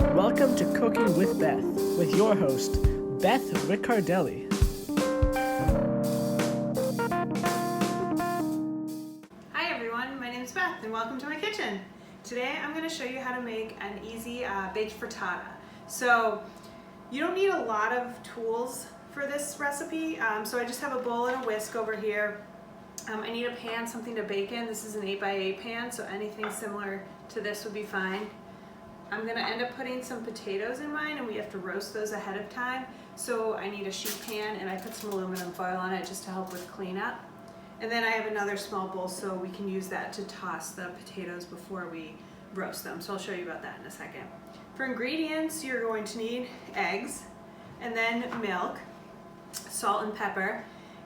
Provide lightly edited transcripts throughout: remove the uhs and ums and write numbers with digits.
Welcome to Cooking with Beth, with your host, Beth Riccardelli. Hi everyone, my name is Beth and welcome to my kitchen. Today I'm going to show you how to make an easy baked frittata. So you don't need a lot of tools for this recipe, so I just have a bowl and a whisk over here. I need a pan, something to bake in. This is an 8x8 pan, so anything similar to this would be fine. I'm going to end up putting some potatoes in mine, and we have to roast those ahead of time. So I need a sheet pan, and I put some aluminum foil on it just to help with cleanup. And then I have another small bowl, so we can use that to toss the potatoes before we roast them. So I'll show you about that in a second. For ingredients, you're going to need eggs, and then milk, salt and pepper,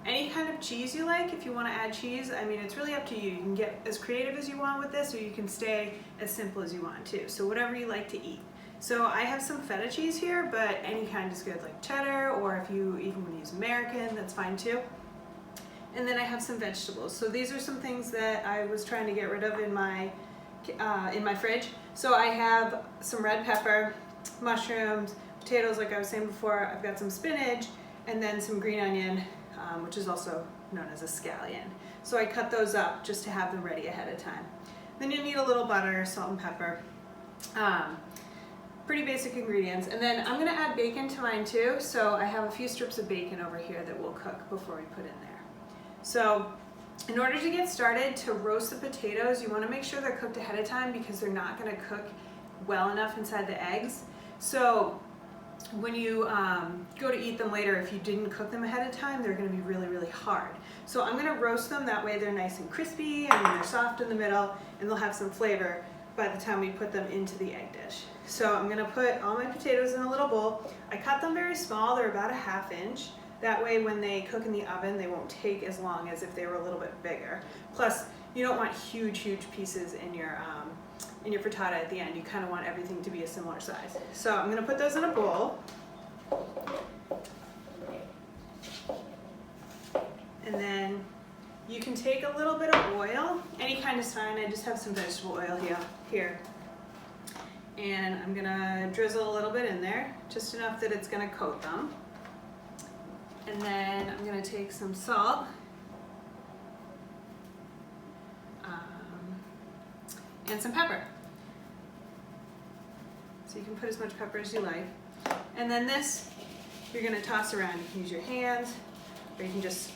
any kind of cheese you like. If you want to add cheese, I mean, it's really up to you. You can get as creative as you want with this, or you can stay as simple as you want too. So whatever you like to eat. So I have some feta cheese here, but any kind is good, like cheddar, or if you even want to use American, that's fine too. And then I have some vegetables. So these are some things that I was trying to get rid of in my fridge. So I have some red pepper, mushrooms, potatoes like I was saying before. I've got some spinach, and then some green onion, which is also known as a scallion. So I cut those up just to have them ready ahead of time. Then you need a little butter, salt and pepper. Pretty basic ingredients. And then I'm gonna add bacon to mine too. So I have a few strips of bacon over here that we'll cook before we put in there. So in order to get started to roast the potatoes, you wanna make sure they're cooked ahead of time because they're not gonna cook well enough inside the eggs. So when you go to eat them later, if you didn't cook them ahead of time, they're going to be really, really hard. So I'm going to roast them, that way they're nice and crispy and they're soft in the middle, and they'll have some flavor by the time we put them into the egg dish. So I'm going to put all my potatoes in a little bowl. I cut them very small, they're about a 1/2 inch. That way when they cook in the oven, they won't take as long as if they were a little bit bigger. Plus, you don't want huge, huge pieces in your frittata at the end. You kind of want everything to be a similar size. So I'm going to put those in a bowl. And then you can take a little bit of oil, any kind is fine. I just have some vegetable oil here. And I'm going to drizzle a little bit in there, just enough that it's going to coat them. And then I'm going to take some salt. And some pepper. So you can put as much pepper as you like. And then this, you're gonna toss around. You can use your hands, or you can just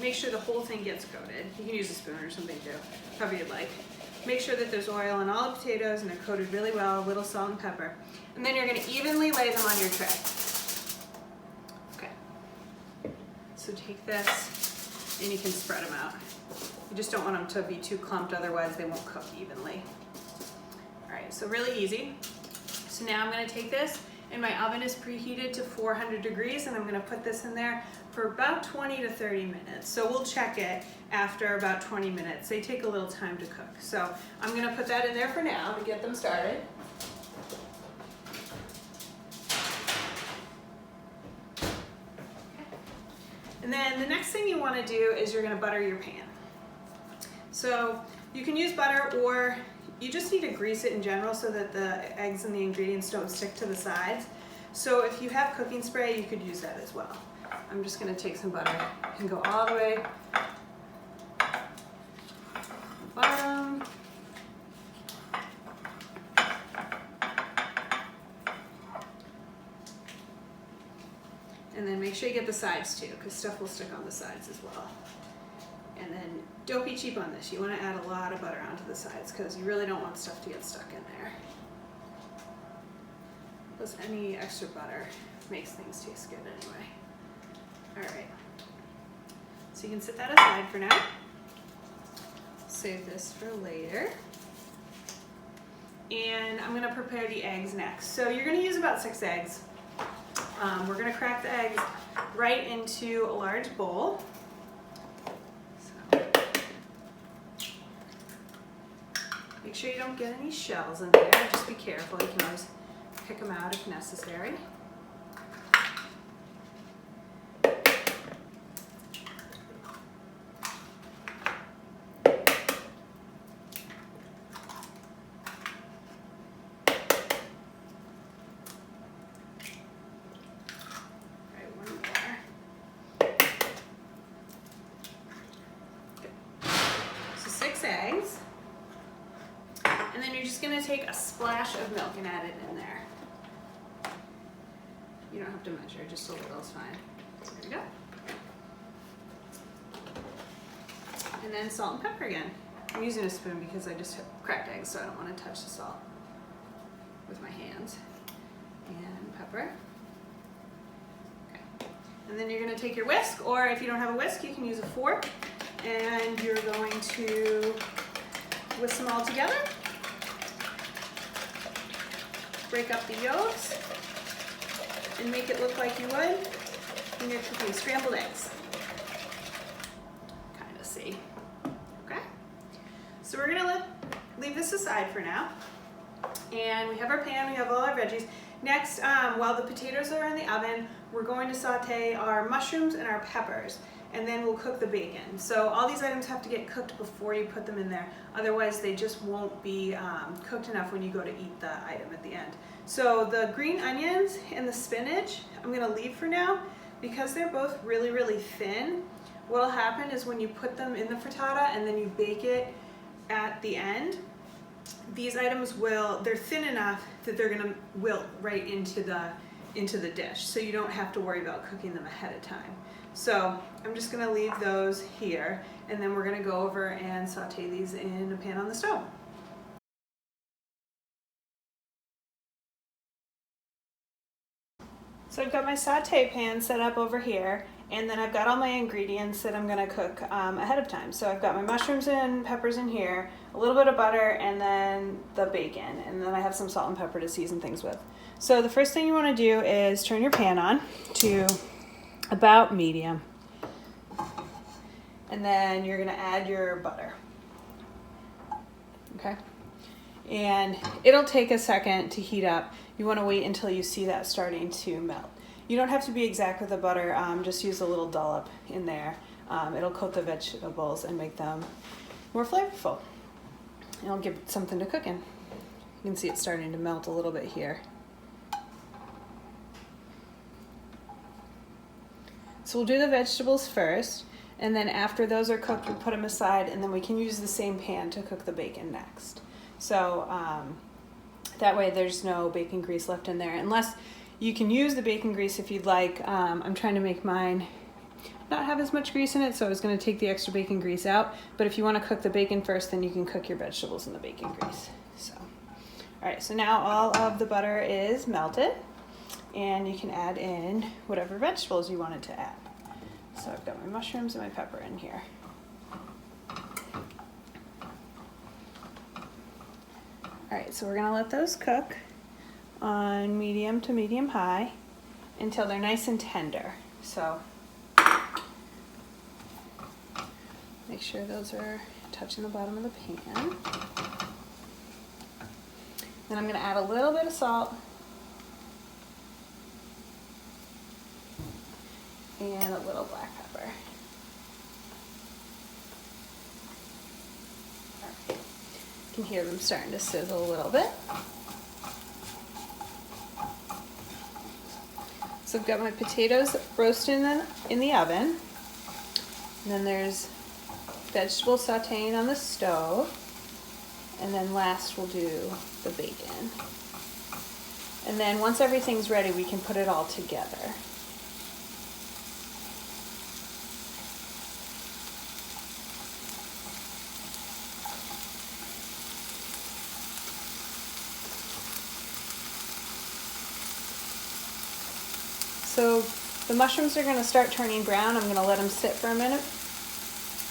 make sure the whole thing gets coated. You can use a spoon or something too, however you'd like. Make sure that there's oil in all the potatoes and they're coated really well, a little salt and pepper. And then you're gonna evenly lay them on your tray. Okay. So take this and you can spread them out. You just don't want them to be too clumped, otherwise they won't cook evenly. All right, so really easy. So now I'm gonna take this, and my oven is preheated to 400 degrees, and I'm gonna put this in there for about 20 to 30 minutes. So we'll check it after about 20 minutes. They take a little time to cook. So I'm gonna put that in there for now to get them started. And then the next thing you wanna do is you're gonna butter your pan. So you can use butter, or you just need to grease it in general so that the eggs and the ingredients don't stick to the sides. So if you have cooking spray, you could use that as well. I'm just gonna take some butter and go all the way bottom. And then make sure you get the sides too, because stuff will stick on the sides as well. And then don't be cheap on this. You want to add a lot of butter onto the sides because you really don't want stuff to get stuck in there. Plus any extra butter makes things taste good anyway. All right. So you can set that aside for now. Save this for later. And I'm going to prepare the eggs next. So you're going to use about 6 eggs. We're going to crack the eggs right into a large bowl. Make sure you don't get any shells in there. Just be careful. You can always pick them out if necessary. gonna take a splash of milk and add it in there. You don't have to measure, just a little is fine. So there we go. And then salt and pepper again. I'm using a spoon because I just cracked eggs, so I don't want to touch the salt with my hands. And pepper. Okay. And then you're going to take your whisk, or if you don't have a whisk, you can use a fork. And you're going to whisk them all together. Break up the yolks and make it look like you would when you're cooking scrambled eggs. Kind of see. Okay. So we're gonna leave this aside for now. And we have our pan, we have all our veggies. Next, while the potatoes are in the oven, we're going to saute our mushrooms and our peppers, and then we'll cook the bacon. So all these items have to get cooked before you put them in there. Otherwise, they just won't be cooked enough when you go to eat the item at the end. So the green onions and the spinach, I'm gonna leave for now because they're both really, really thin. What'll happen is when you put them in the frittata and then you bake it at the end, these items they're thin enough that they're gonna wilt right into the dish. So you don't have to worry about cooking them ahead of time. So I'm just gonna leave those here, and then we're gonna go over and saute these in a pan on the stove. So I've got my saute pan set up over here, and then I've got all my ingredients that I'm gonna cook ahead of time. So I've got my mushrooms and peppers in here, a little bit of butter, and then the bacon, and then I have some salt and pepper to season things with. So the first thing you wanna do is turn your pan on to about medium. And then you're gonna add your butter. Okay? And it'll take a second to heat up. You want to wait until you see that starting to melt. You don't have to be exact with the butter, just use a little dollop in there. It'll coat the vegetables and make them more flavorful. And it'll give it something to cook in. You can see it starting to melt a little bit here. So we'll do the vegetables first, and then after those are cooked, we'll put them aside, and then we can use the same pan to cook the bacon next. So that way there's no bacon grease left in there, unless you can use the bacon grease if you'd like. I'm trying to make mine not have as much grease in it, so I was going to take the extra bacon grease out. But if you want to cook the bacon first, then you can cook your vegetables in the bacon grease. So, all right, so now all of the butter is melted, and you can add in whatever vegetables you wanted to add. So I've got my mushrooms and my pepper in here. All right, so we're gonna let those cook on medium to medium high until they're nice and tender. So make sure those are touching the bottom of the pan. Then I'm gonna add a little bit of salt and a little black pepper. You can hear them starting to sizzle a little bit. So I've got my potatoes roasting in the oven. And then there's vegetable sauteing on the stove. And then last we'll do the bacon. And then once everything's ready, we can put it all together. So the mushrooms are going to start turning brown. I'm going to let them sit for a minute,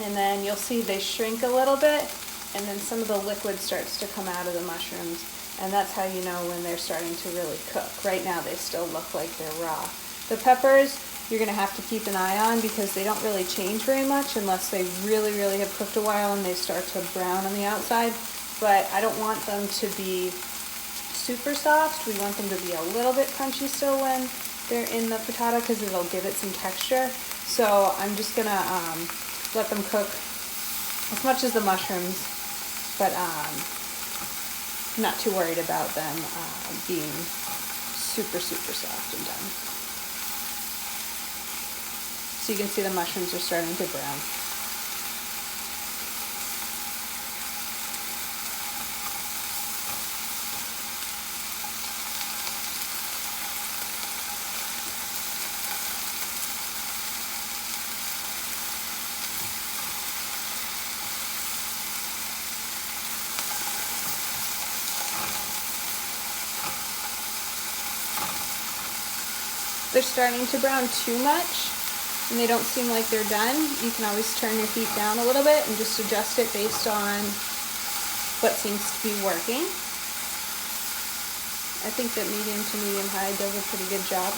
and then you'll see they shrink a little bit, and then some of the liquid starts to come out of the mushrooms, and that's how you know when they're starting to really cook. Right now they still look like they're raw. The peppers you're going to have to keep an eye on because they don't really change very much unless they really, really have cooked a while and they start to brown on the outside. But I don't want them to be super soft. We want them to be a little bit crunchy still when they're in the frittata because it'll give it some texture. So I'm just gonna let them cook as much as the mushrooms, but not too worried about them being super, super soft and done. So you can see the mushrooms are starting to brown. they're starting to brown too much and they don't seem like they're done, you can always turn your heat down a little bit and just adjust it based on what seems to be working. I think that medium to medium high does a pretty good job.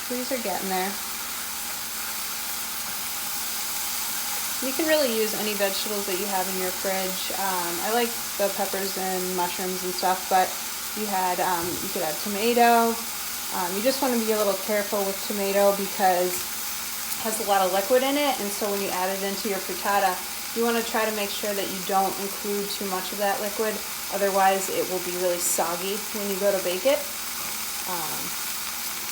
These are getting there. You can really use any vegetables that you have in your fridge. I like the peppers and mushrooms and stuff, but you could add tomato. You just want to be a little careful with tomato because it has a lot of liquid in it, and so when you add it into your frittata, you want to try to make sure that you don't include too much of that liquid, otherwise it will be really soggy when you go to bake it.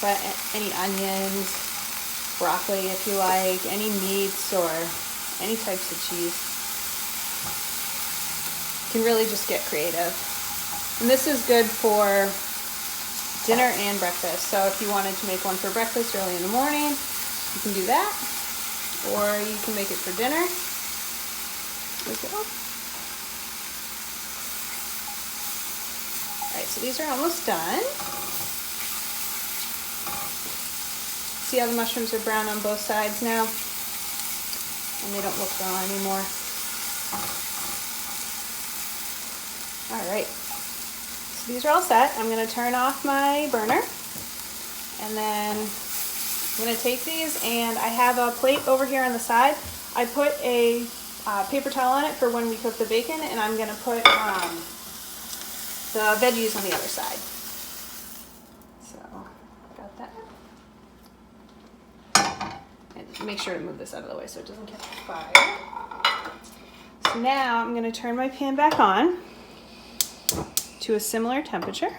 But any onions, broccoli if you like, any meats or any types of cheese. You can really just get creative. And this is good for dinner and breakfast. So if you wanted to make one for breakfast early in the morning, you can do that. Or you can make it for dinner. There we go. Alright, so these are almost done. See how the mushrooms are brown on both sides now? And they don't look raw anymore. Alright, so these are all set. I'm going to turn off my burner. And then I'm going to take these, and I have a plate over here on the side. I put a paper towel on it for when we cook the bacon, and I'm going to put the veggies on the other side. So, got that. And make sure to move this out of the way so it doesn't catch fire. So now I'm going to turn my pan back on to a similar temperature,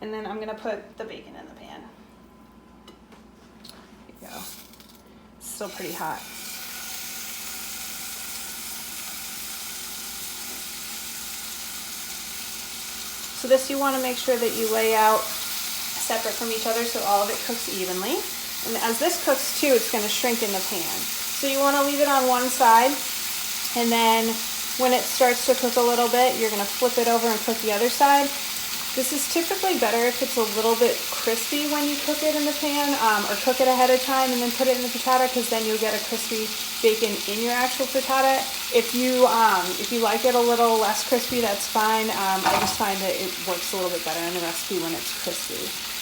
and then I'm going to put the bacon in the pan. There you go. It's still pretty hot. So this you want to make sure that you lay out separate from each other so all of it cooks evenly. And as this cooks too, it's going to shrink in the pan. So you want to leave it on one side, and then when it starts to cook a little bit, you're going to flip it over and cook the other side. This is typically better if it's a little bit crispy when you cook it in the pan, or cook it ahead of time and then put it in the frittata, because then you'll get a crispy bacon in your actual frittata. If you like it a little less crispy, that's fine. I just find that it works a little bit better in the recipe when it's crispy.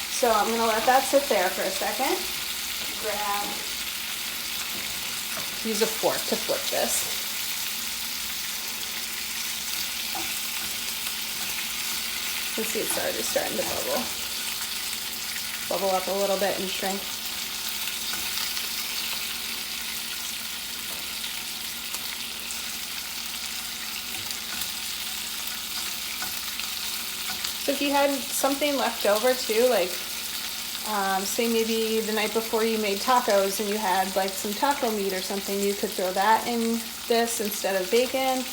So I'm going to let that sit there for a second. Use a fork to flip this. You can see it's already starting to bubble up a little bit and shrink. So if you had something left over too, like say maybe the night before you made tacos and you had like some taco meat or something, you could throw that in this instead of bacon.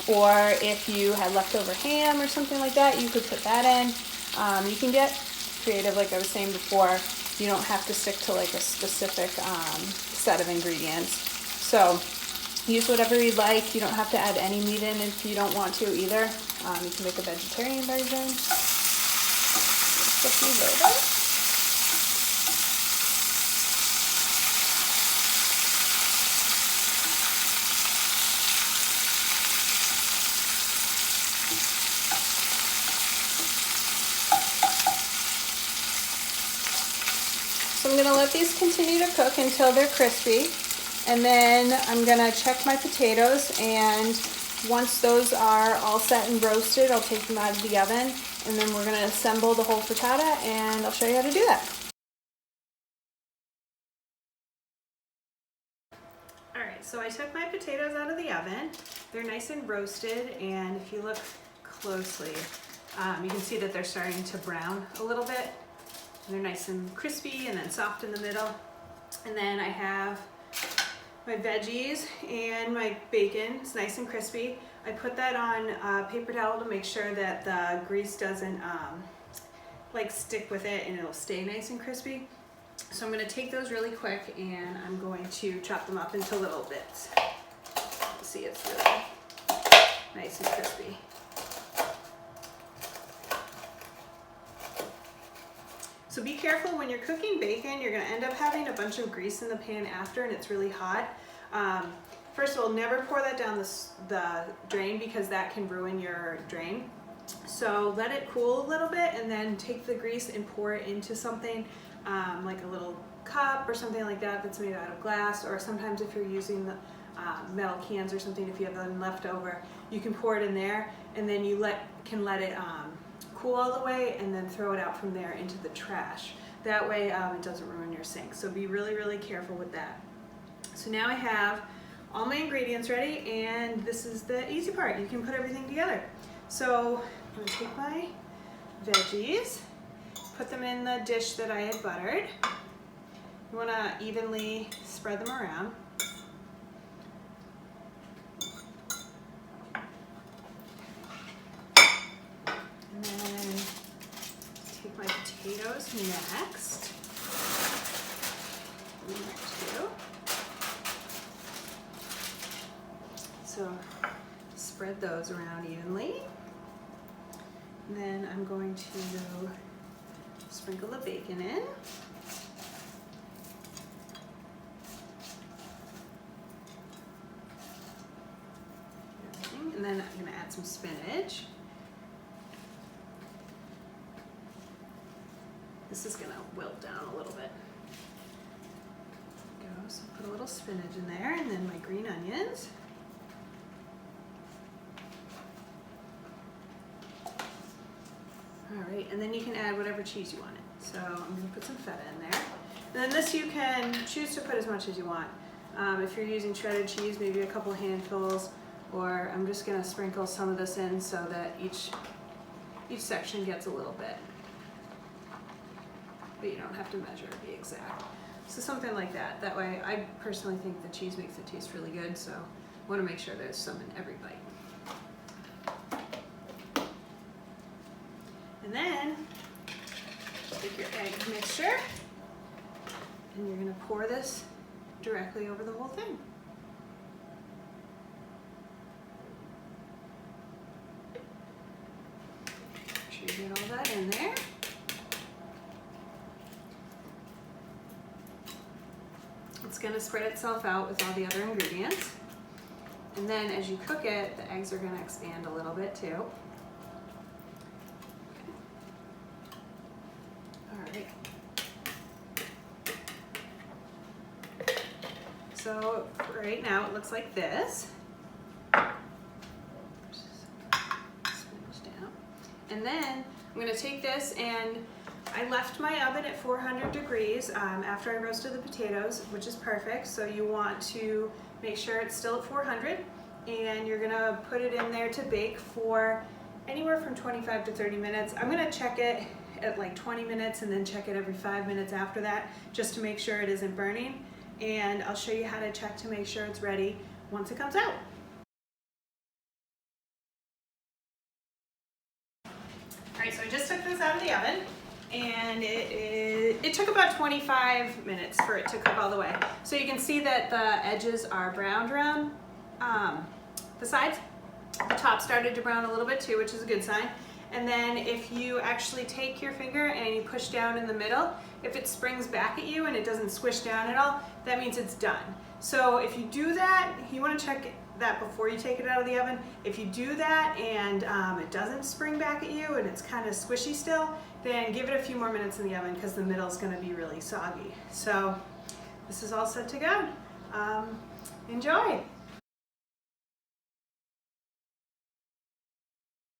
Or if you had leftover ham or something like that, you could put that in. You can get creative, like I was saying before. You don't have to stick to like a specific set of ingredients. So use whatever you like. You don't have to add any meat in if you don't want to either. You can make a vegetarian version. Just move over. So I'm going to let these continue to cook until they're crispy, and then I'm going to check my potatoes, and once those are all set and roasted, I'll take them out of the oven, and then we're going to assemble the whole frittata, and I'll show you how to do that. Alright, so I took my potatoes out of the oven. They're nice and roasted, and if you look closely, you can see that they're starting to brown a little bit. They're nice and crispy and then soft in the middle. And then I have my veggies and my bacon. It's nice and crispy. I put that on a paper towel to make sure that the grease doesn't like stick with it, and it'll stay nice and crispy. So I'm going to take those really quick and I'm going to chop them up into little bits. See, it's really nice and crispy. So be careful when you're cooking bacon, you're going to end up having a bunch of grease in the pan after and it's really hot. First of all, never pour that down the drain because that can ruin your drain. So let it cool a little bit and then take the grease and pour it into something like a little cup or something like that that's made out of glass, or sometimes if you're using the metal cans or something, if you have them left over, you can pour it in there and then you can let it cool all the way and then throw it out from there into the trash. That way it doesn't ruin your sink. So be really, really careful with that. So now I have all my ingredients ready and this is the easy part. You can put everything together. So I'm going to take my veggies, put them in the dish that I had buttered. You want to evenly spread them around. And then take my potatoes next. In there too. So spread those around evenly. And then I'm going to sprinkle the bacon in. And then I'm going to add some spinach. This is going to wilt down a little bit. There we go. So put a little spinach in there and then my green onions. All right, and then you can add whatever cheese you want in. So I'm going to put some feta in there. And then this you can choose to put as much as you want. If you're using shredded cheese, maybe a couple handfuls, or I'm just going to sprinkle some of this in so that each section gets a little bit. But you don't have to measure or be exact. So something like that. That way, I personally think the cheese makes it taste really good, so I want to make sure there's some in every bite. And then take your egg mixture and you're going to pour this directly over the whole thing. Make sure you get all that in there. It's going to spread itself out with all the other ingredients. And then as you cook it, the eggs are going to expand a little bit too. So right now it looks like this. Spinach down. And then I'm going to take this, and I left my oven at 400 degrees after I roasted the potatoes, which is perfect. So you want to make sure it's still at 400, and you're going to put it in there to bake for anywhere from 25 to 30 minutes. I'm going to check it at like 20 minutes and then check it every 5 minutes after that, just to make sure it isn't burning. And I'll show you how to check to make sure it's ready once it comes out. All right, so I just took this out of the oven, and it took about 25 minutes for it to cook all the way. So you can see that the edges are browned around the sides. The top started to brown a little bit too, which is a good sign. And then if you actually take your finger and you push down in the middle, if it springs back at you and it doesn't squish down at all, that means it's done. So if you do that, you want to check that before you take it out of the oven. If you do that and it doesn't spring back at you and it's kind of squishy still, then give it a few more minutes in the oven because the middle is going to be really soggy. So this is all set to go. Enjoy.